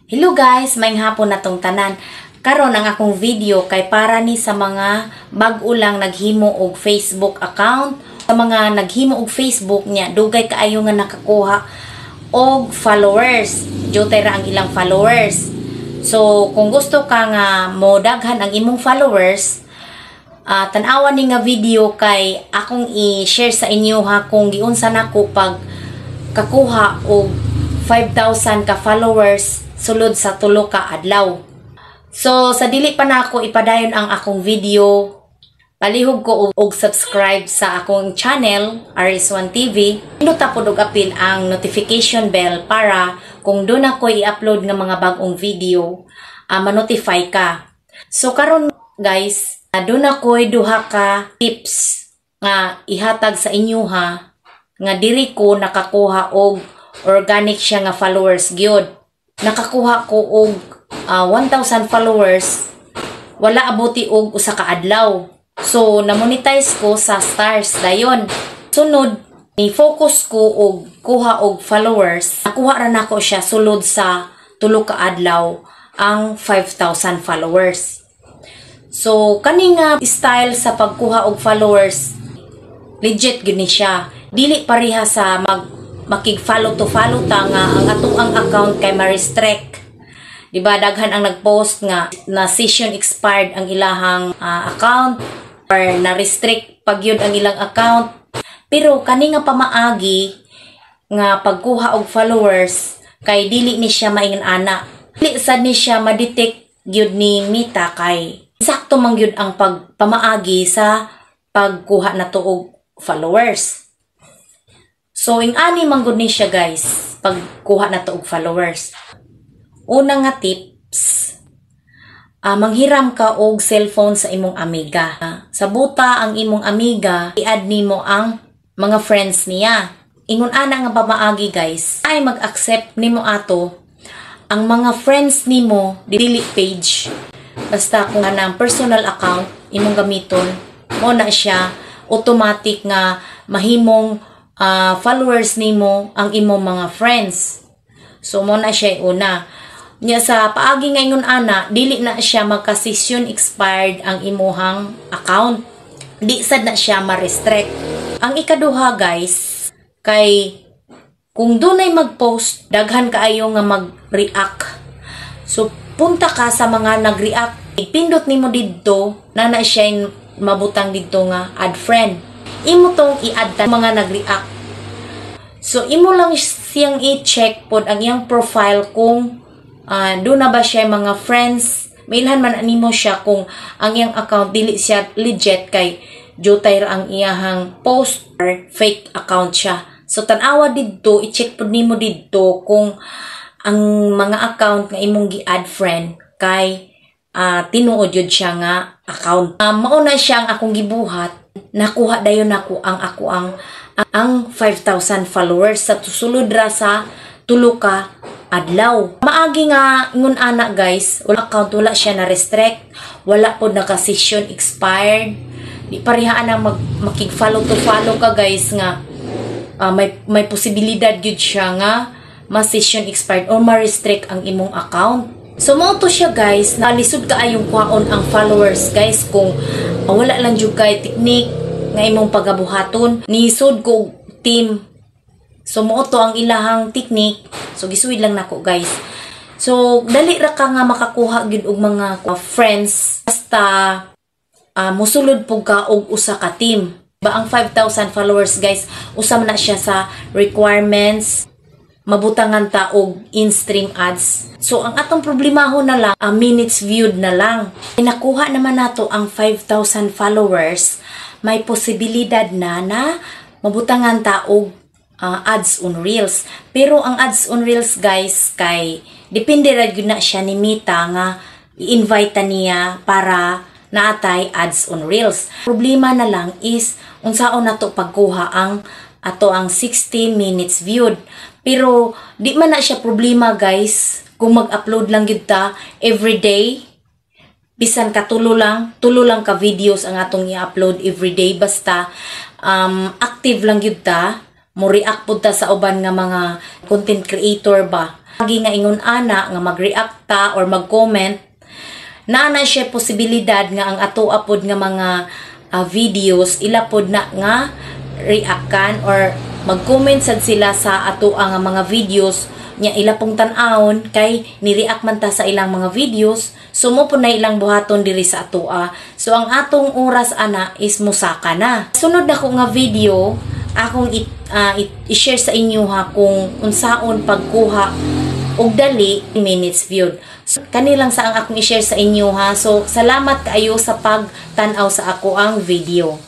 Hello guys, maayong hapon na tong tanan. Karon ang akong video kay para ni sa mga bag-o lang naghimo og Facebook account. Sa mga naghimo og Facebook niya, dugay kaayo nga nakakuha og followers. Jotay ra ang ilang followers. So kung gusto ka nga mo daghan ang imong followers, tan-awan ni nga video kay akong i-share sa inyo ha kung giunsa nako pag kakuha og 5,000 ka followers sulod sa tulo ka adlaw. So sa dili pa nako ipadayon ang akong video, palihog ko og subscribe sa akong channel RS1 TV. Pinuta pod og apil ang notification bell para kung doon ako i-upload nga mga bagong video, ma-notify ka. So karon guys, doon ako duha ka tips nga ihatag sa inyo ha, nga diri ko nakakuha og organic siya nga followers gyud. Nakakuha ko og 1,000 followers wala abuti og usa ka adlaw. So na-monetize ko sa stars dayon. Sunod ni focus ko og kuha og followers. Nakuha ra nako siya sulod sa tulo ka adlaw ang 5,000 followers. So kani nga style sa pagkuha og followers legit gid ni siya. Dili pareha sa makig-follow to follow ta nga ang atoang account kay ma-restrict. Diba daghan ang nagpost nga na session expired ang ilahang account or na-restrict pag yun ang ilang account. Pero kani nga pamaagi nga pagkuha og followers kay dili ni siya maingon-ana. Dili sad ni siya ma-detect gyud ni Meta kay sakto man gyud ang pagpamaagi sa pagkuha nato og followers. So, ing-ani man gud ni siya guys, pagkuha na to og followers. Una nga tips, manghiram ka og cellphone sa imong amiga. Sa buta ang imong amiga, i-add nimo ang mga friends niya. Ingon ana nga pamaagi guys, ay mag-accept nimo ato ang mga friends nimo dili page. Basta kung anang personal account imong gamiton, mo na siya automatic nga mahimong followers nimo ang imong mga friends. So mo na siya una. Nya sa paagi nga ingon ana, dili na siya magka-session expired ang imuhang account. Di sad na siya ma-restrict. Ang ikaduha guys, kay kung dunay mag-post, daghan kaayo nga mag-react. So punta ka sa mga nag-react, ipindot nimo didto na siya mabutang didto nga add friend. Imo tong i-add ta mga nag-react. So imo lang siyang i-check pod ang iyang profile kung doon na ba siya mga friends. Mailhan man nimo siya kung ang iyang account dili siya legit kay jotay ra ang iyahang post or fake account siya. So tan-awa didto, i-check pod nimo didto kung ang mga account nga imong gi-add friend kay tinuod yun siya nga account. Mauna siya ang akong gibuhat. Nakuha dayon ako ang 5,000 followers sa sulod ra sa tulo ka adlaw. Maagi nga ingon ana guys, wala account, wala siya na restrict, wala pod naka-session expired. Di parehaan ang makig-follow to follow ka guys nga may posibilidad gyud siya nga ma-session expired or ma-restrict ang imong account. So mo to siya guys, nalisod ka ayong kwaon ang followers guys kung wala lang jud kay technique nga imong pagabuhaton nisod ko team. So mo to ang ilahang technique. So gisuwid lang nako guys. So dali ra ka nga makakuha gyud og mga friends basta mosulod pug ka og usa ka team. Ba ang 5,000 followers guys, usam na siya sa requirements mabutangan ta og in-stream ads. So ang atong problemahon na lang minutes viewed na lang. Nakuha naman nato ang 5,000 followers, may posibilidad na mabutangan ta og ads on Reels. Pero ang ads on Reels guys kay depende ra gyud na siya ni Meta nga i-invite niya para naatay ads on Reels. Problema na lang is unsaon nato pagkuha ang 60 minutes viewed. Pero di man na siya problema guys kung mag-upload lang gyud ta everyday. Bisan ka tulo lang ka videos ang atong i-upload everyday basta active lang gyud ta, mo react pud ta sa uban nga mga content creator ba. Lagi nga ingon ana nga mag-react ta or mag-comment, na siya posibilidad nga ang ato upod nga mga videos ilapod na nga reactan or mag-comment sad sila sa ato nga mga videos nya ilapong tan-awon kay ni-react man ta sa ilang mga videos, sumo po na ilang buhaton diri sa atoa. So ang atong oras ana is musaka na. Sunod na ko nga video akong i-share sa inyo ha kung unsaon pagkuha og dali minutes viewed. So kanilang sa ang akong i-share sa inyo ha. So salamat kaayo sa pagtan-aw sa ako ang video.